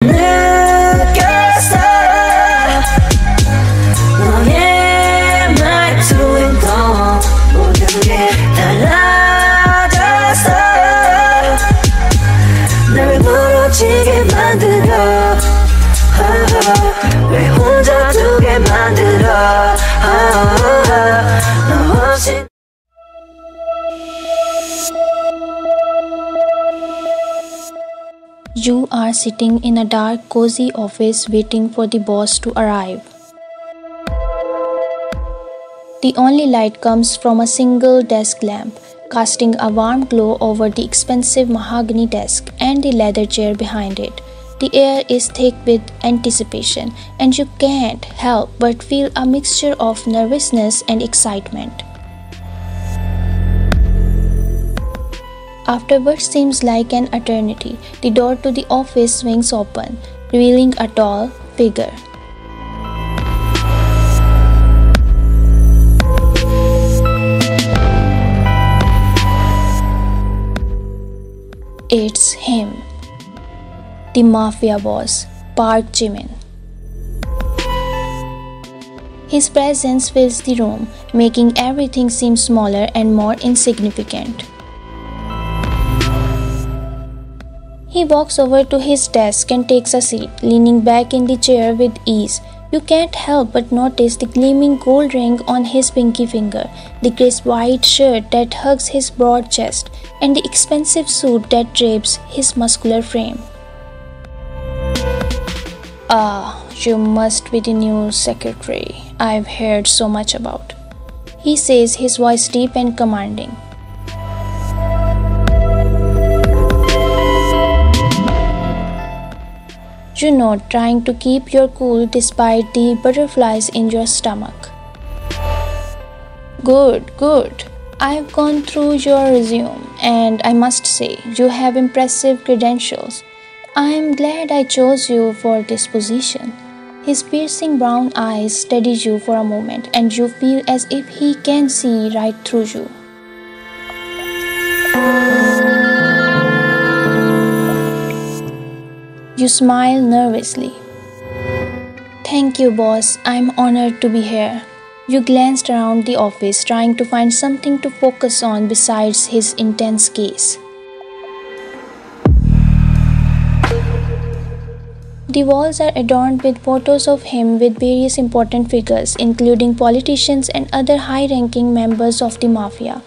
느꼈어 너의 말투엔 더 모든 게 달라졌어 날 부러지게 만들어 왜 혼자 두게 만들어 너 없이 You are sitting in a dark, cozy office waiting for the boss to arrive. The only light comes from a single desk lamp, casting a warm glow over the expensive mahogany desk and the leather chair behind it. The air is thick with anticipation, and you can't help but feel a mixture of nervousness and excitement. After what seems like an eternity, the door to the office swings open, revealing a tall figure. It's him, the Mafia boss, Park Jimin. His presence fills the room, making everything seem smaller and more insignificant. He walks over to his desk and takes a seat, leaning back in the chair with ease. You can't help but notice the gleaming gold ring on his pinky finger, the crisp white shirt that hugs his broad chest, and the expensive suit that drapes his muscular frame. "Ah, you must be the new secretary I've heard so much about," he says, his voice deep and commanding. You know, trying to keep your cool despite the butterflies in your stomach. Good, good. I've gone through your resume and I must say, you have impressive credentials. I'm glad I chose you for this position. His piercing brown eyes steady you for a moment and you feel as if he can see right through you. You smile nervously. "Thank you, boss. I'm honored to be here." You glanced around the office, trying to find something to focus on besides his intense gaze. The walls are adorned with photos of him with various important figures, including politicians and other high-ranking members of the Mafia.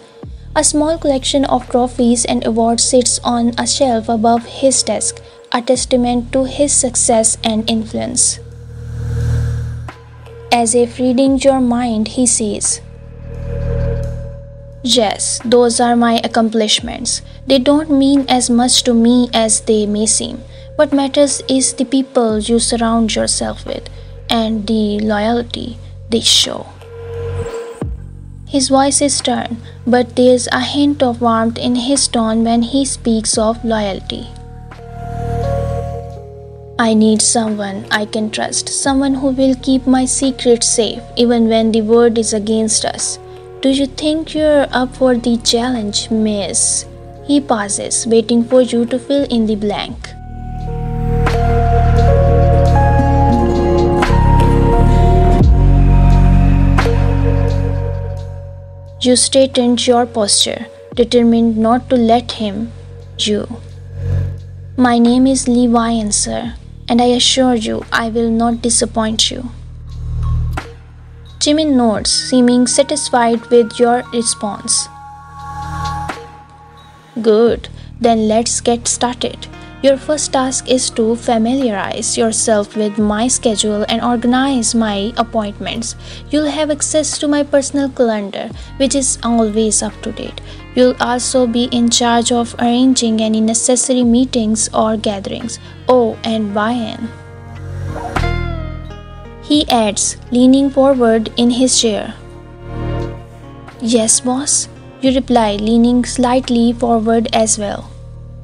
A small collection of trophies and awards sits on a shelf above his desk, a testament to his success and influence. As if reading your mind, he says, "Yes, those are my accomplishments. They don't mean as much to me as they may seem. What matters is the people you surround yourself with and the loyalty they show." His voice is stern, but there's a hint of warmth in his tone when he speaks of loyalty. "I need someone I can trust, someone who will keep my secrets safe even when the world is against us. Do you think you're up for the challenge, miss?" He pauses, waiting for you to fill in the blank. You straightened your posture, determined not to let him you. "My name is Lee Wyan, sir, and I assure you I will not disappoint you." Jimin nods, seeming satisfied with your response. "Good, then let's get started. Your first task is to familiarize yourself with my schedule and organize my appointments. You'll have access to my personal calendar, which is always up to date. You'll also be in charge of arranging any necessary meetings or gatherings. Oh, and Wyan," he adds, leaning forward in his chair. "Yes, boss," you reply, leaning slightly forward as well.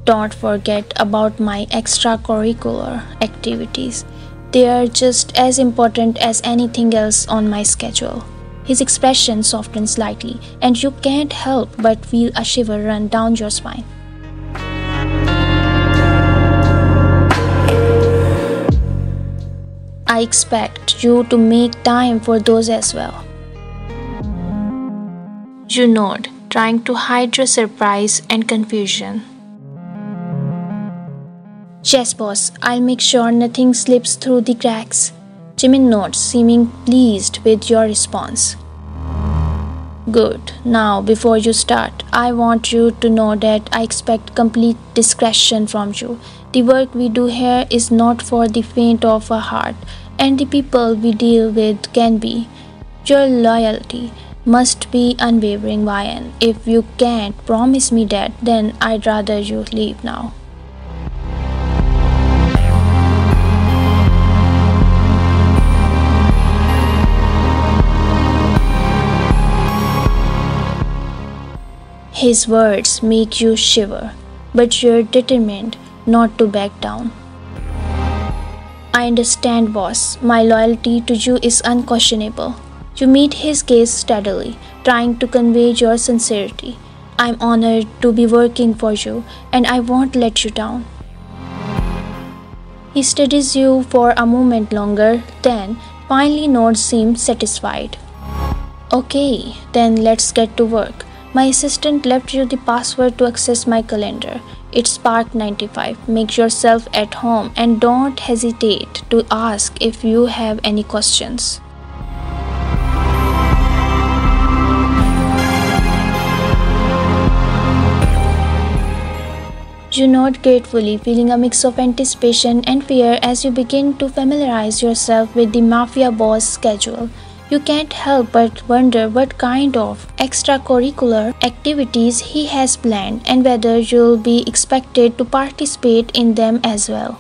"Don't forget about my extracurricular activities. They are just as important as anything else on my schedule." His expression softens slightly, and you can't help but feel a shiver run down your spine. I expect you to make time for those as well. You nod, trying to hide your surprise and confusion. Yes, boss, I'll make sure nothing slips through the cracks. Jimin nods, seeming pleased with your response. Good. Now, before you start, I want you to know that I expect complete discretion from you. The work we do here is not for the faint of heart, and the people we deal with can be. Your loyalty must be unwavering, Ryan. If you can't promise me that, then I'd rather you leave now. His words make you shiver, but you're determined not to back down. I understand, boss. My loyalty to you is unquestionable. You meet his gaze steadily, trying to convey your sincerity. I'm honored to be working for you, and I won't let you down. He studies you for a moment longer, then finally nods, seems satisfied. Okay, then let's get to work. My assistant left you the password to access my calendar. It's Spark95. Make yourself at home and don't hesitate to ask if you have any questions. You nod gratefully, feeling a mix of anticipation and fear as you begin to familiarize yourself with the Mafia boss schedule. You can't help but wonder what kind of extracurricular activities he has planned and whether you'll be expected to participate in them as well.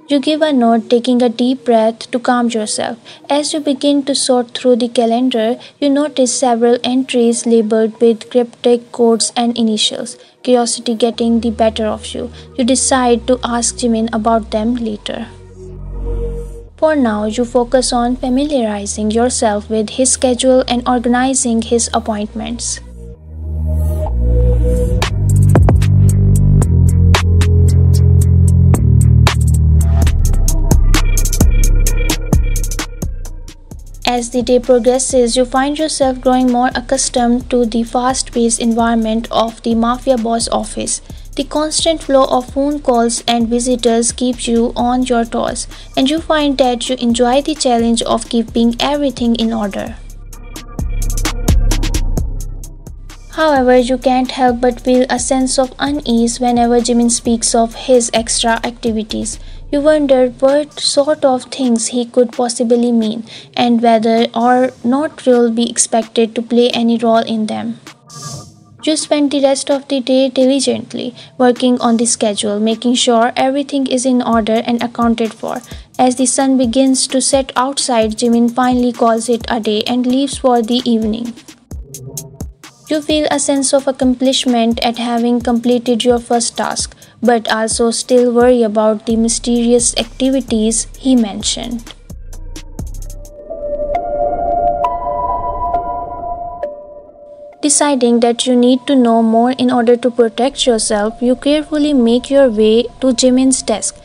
You give a nod, taking a deep breath to calm yourself. As you begin to sort through the calendar, you notice several entries labeled with cryptic codes and initials. Curiosity getting the better of you. You decide to ask Jimin about them later. For now, you focus on familiarizing yourself with his schedule and organizing his appointments. As the day progresses, you find yourself growing more accustomed to the fast-paced environment of the Mafia boss office. The constant flow of phone calls and visitors keeps you on your toes, and you find that you enjoy the challenge of keeping everything in order. However, you can't help but feel a sense of unease whenever Jimin speaks of his extra activities. You wonder what sort of things he could possibly mean, and whether or not you'll be expected to play any role in them. You spend the rest of the day diligently working on the schedule, making sure everything is in order and accounted for. As the sun begins to set outside, Jimin finally calls it a day and leaves for the evening. You feel a sense of accomplishment at having completed your first task, but also still worry about the mysterious activities he mentioned. Deciding that you need to know more in order to protect yourself, you carefully make your way to Jimin's desk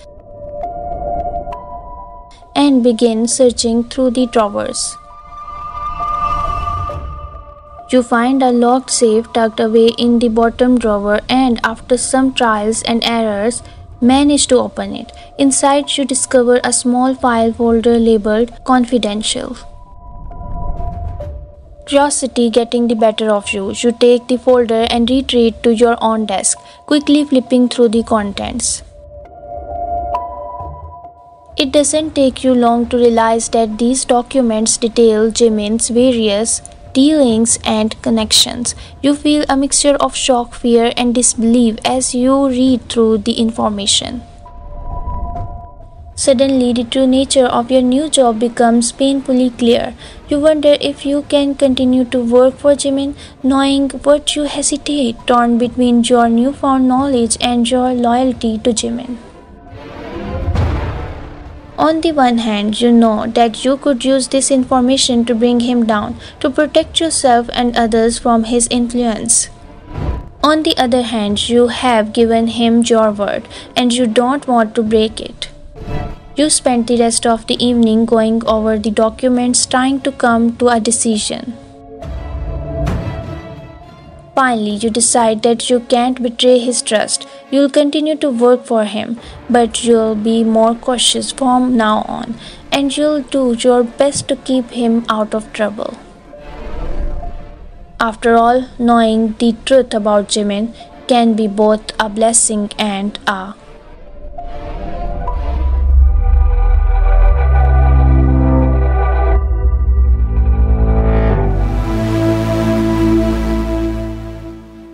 and begin searching through the drawers. You find a locked safe tucked away in the bottom drawer and, after some trials and errors, manage to open it. Inside, you discover a small file folder labeled Confidential. Curiosity getting the better of you, you take the folder and retreat to your own desk, quickly flipping through the contents. It doesn't take you long to realize that these documents detail Jimin's various dealings and connections. You feel a mixture of shock, fear, and disbelief as you read through the information. Suddenly, the true nature of your new job becomes painfully clear. You wonder if you can continue to work for Jimin, knowing what you hesitate, torn between your newfound knowledge and your loyalty to Jimin. On the one hand, you know that you could use this information to bring him down, to protect yourself and others from his influence. On the other hand, you have given him your word and you don't want to break it. You spent the rest of the evening going over the documents, trying to come to a decision. Finally, you decide that you can't betray his trust. You'll continue to work for him, but you'll be more cautious from now on, and you'll do your best to keep him out of trouble. After all, knowing the truth about Jimin can be both a blessing and a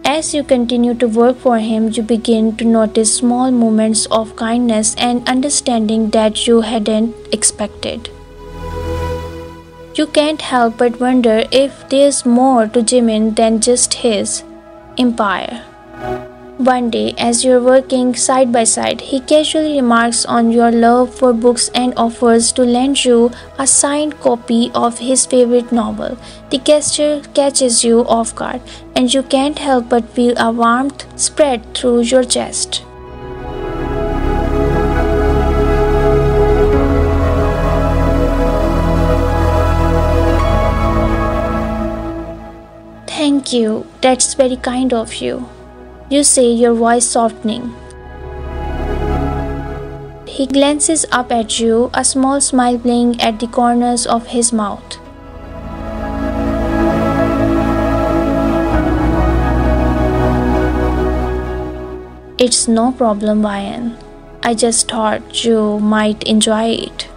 As you continue to work for him, you begin to notice small moments of kindness and understanding that you hadn't expected. You can't help but wonder if there's more to Jimin than just his empire. One day, as you're working side by side, he casually remarks on your love for books and offers to lend you a signed copy of his favorite novel. The gesture catches you off guard, and you can't help but feel a warmth spread through your chest. Thank you, that's very kind of you. You say, your voice softening. He glances up at you, a small smile playing at the corners of his mouth. It's no problem, Ryan. I just thought you might enjoy it.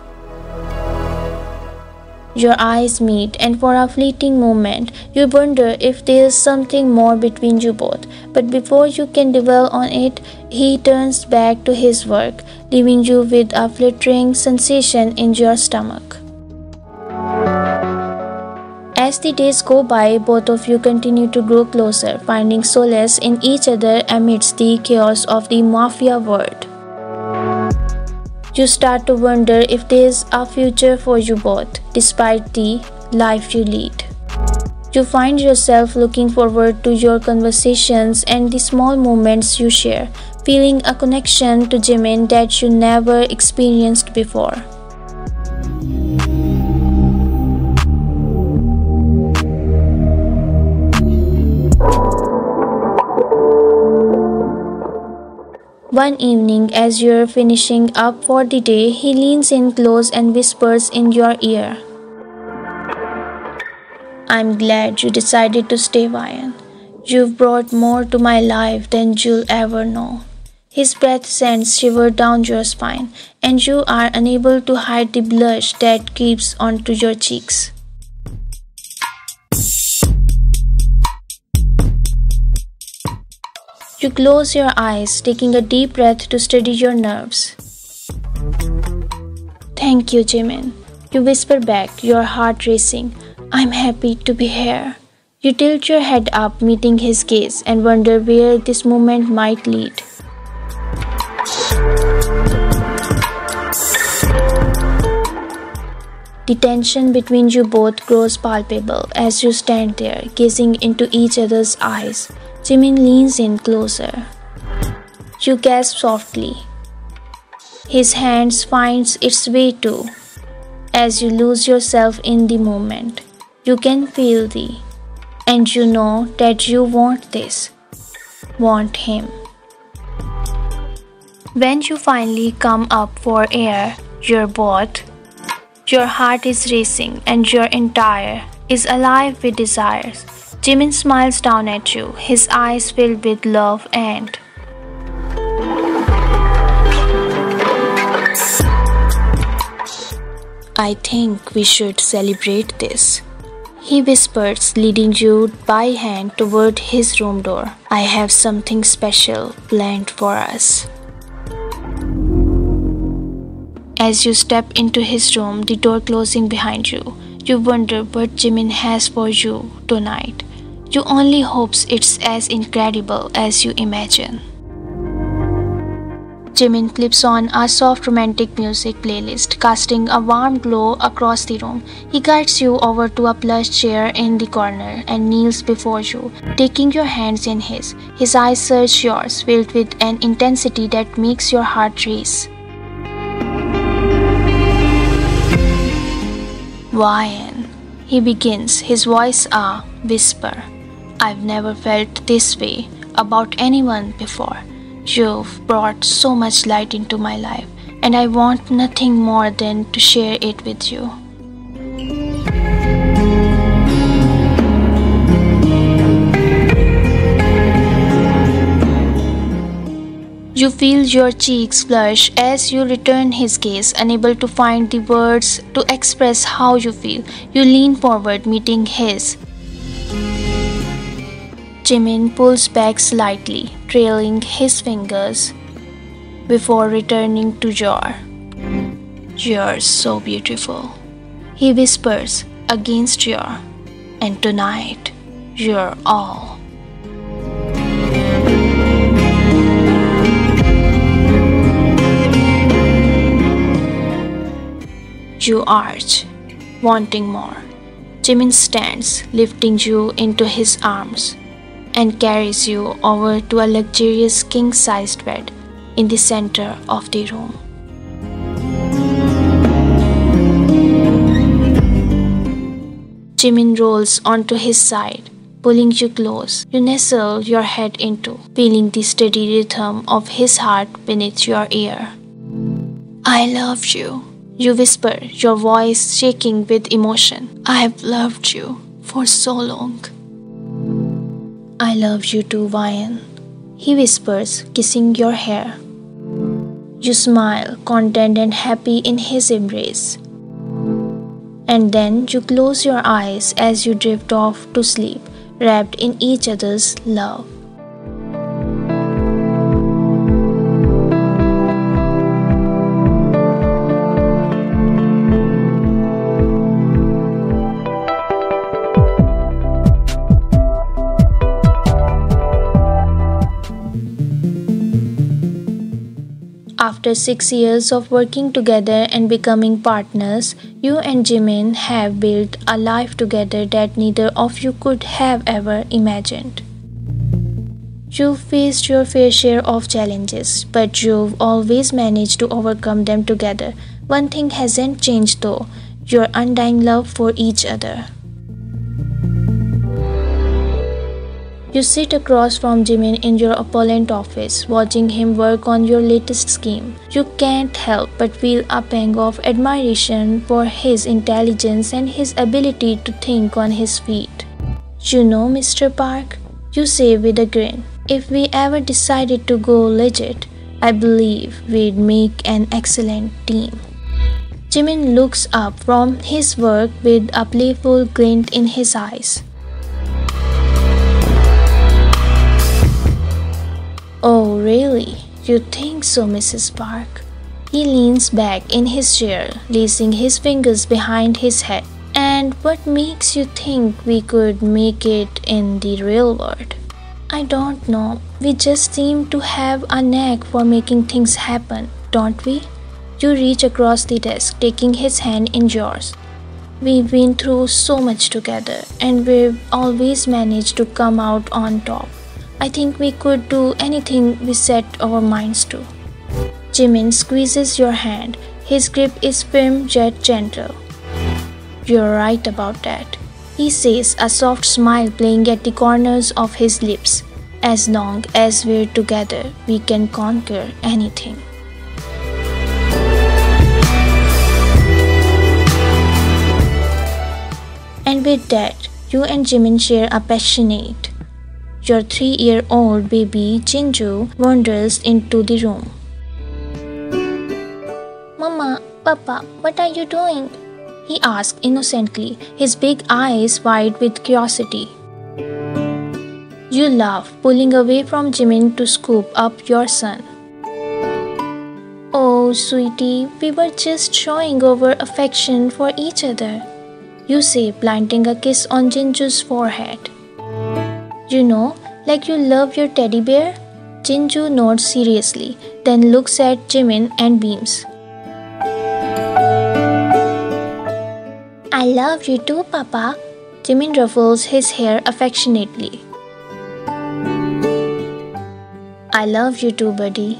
Your eyes meet, and for a fleeting moment, you wonder if there's something more between you both. But before you can dwell on it, he turns back to his work, leaving you with a flittering sensation in your stomach. As the days go by, both of you continue to grow closer, finding solace in each other amidst the chaos of the Mafia world. You start to wonder if there's a future for you both, despite the life you lead. You find yourself looking forward to your conversations and the small moments you share, feeling a connection to Jimin that you never experienced before. One evening, as you're finishing up for the day, he leans in close and whispers in your ear. I'm glad you decided to stay, Ryan. You've brought more to my life than you'll ever know. His breath sends shivers down your spine, and you are unable to hide the blush that creeps onto your cheeks. You close your eyes, taking a deep breath to steady your nerves. Thank you, Jimin. You whisper back, your heart racing. I'm happy to be here. You tilt your head up, meeting his gaze, and wonder where this moment might lead. The tension between you both grows palpable as you stand there, gazing into each other's eyes. Jimin leans in closer. You gasp softly. His hands finds its way too. As you lose yourself in the moment, you can feel and you know that you want this. Want him. When you finally come up for air, your heart is racing and your entire is alive with desires. Jimin smiles down at you, his eyes filled with love and I think we should celebrate this. He whispers, leading you by hand toward his room door. I have something special planned for us. As you step into his room, the door closing behind you, you wonder what Jimin has for you tonight. You only hope it's as incredible as you imagine. Jimin flips on a soft romantic music playlist, casting a warm glow across the room. He guides you over to a plush chair in the corner and kneels before you, taking your hands in his. His eyes search yours, filled with an intensity that makes your heart race. Wyan, he begins, his voice a whisper. I've never felt this way about anyone before. You've brought so much light into my life, and I want nothing more than to share it with you. You feel your cheeks flush as you return his gaze, unable to find the words to express how you feel. You lean forward, meeting his. Jimin pulls back slightly, trailing his fingers before returning to your. You're so beautiful, he whispers against your. And tonight, you're all. You arch, wanting more. Jimin stands, lifting you into his arms, and carries you over to a luxurious king-sized bed in the center of the room. Jimin rolls onto his side, pulling you close. You nestle your head into, feeling the steady rhythm of his heart beneath your ear. I love you, you whisper, your voice shaking with emotion. I've loved you for so long. I love you too, Wyan, he whispers, kissing your hair. You smile, content and happy in his embrace. And then you close your eyes as you drift off to sleep, wrapped in each other's love. After 6 years of working together and becoming partners, you and Jimin have built a life together that neither of you could have ever imagined. You've faced your fair share of challenges, but you've always managed to overcome them together. One thing hasn't changed though, your undying love for each other. You sit across from Jimin in your opulent office, watching him work on your latest scheme. You can't help but feel a pang of admiration for his intelligence and his ability to think on his feet. You know, Mr. Park, you say with a grin, if we ever decided to go legit, I believe we'd make an excellent team. Jimin looks up from his work with a playful glint in his eyes. Oh, really? You think so, Mrs. Park? He leans back in his chair, lacing his fingers behind his head. And what makes you think we could make it in the real world? I don't know. We just seem to have a knack for making things happen, don't we? You reach across the desk, taking his hand in yours. We've been through so much together, and we've always managed to come out on top. I think we could do anything we set our minds to. Jimin squeezes your hand. His grip is firm yet gentle. You're right about that, he says, a soft smile playing at the corners of his lips. As long as we're together, we can conquer anything. And with that, you and Jimin share a passionate. Your 3-year-old baby, Jinju, wanders into the room. Mama, Papa, what are you doing? He asked innocently, his big eyes wide with curiosity. You laugh, pulling away from Jimin to scoop up your son. Oh, sweetie, we were just showing our affection for each other, you say, planting a kiss on Jinju's forehead. You know, like you love your teddy bear? Jinju nods seriously, then looks at Jimin and beams. I love you too, Papa. Jimin ruffles his hair affectionately. I love you too, buddy.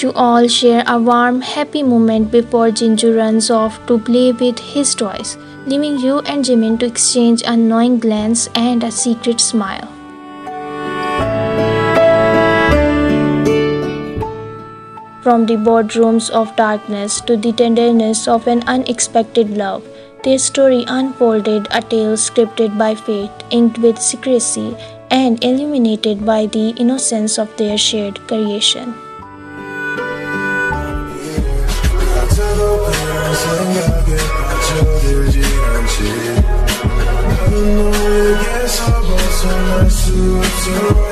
You all share a warm, happy moment before Jinju runs off to play with his toys, leaving you and Jimin to exchange a knowing glance and a secret smile. From the boardrooms of darkness to the tenderness of an unexpected love, their story unfolded, a tale scripted by fate, inked with secrecy, and illuminated by the innocence of their shared creation. 생각에 빠져들지 않지 나는 너에게서 벗어날 수 없어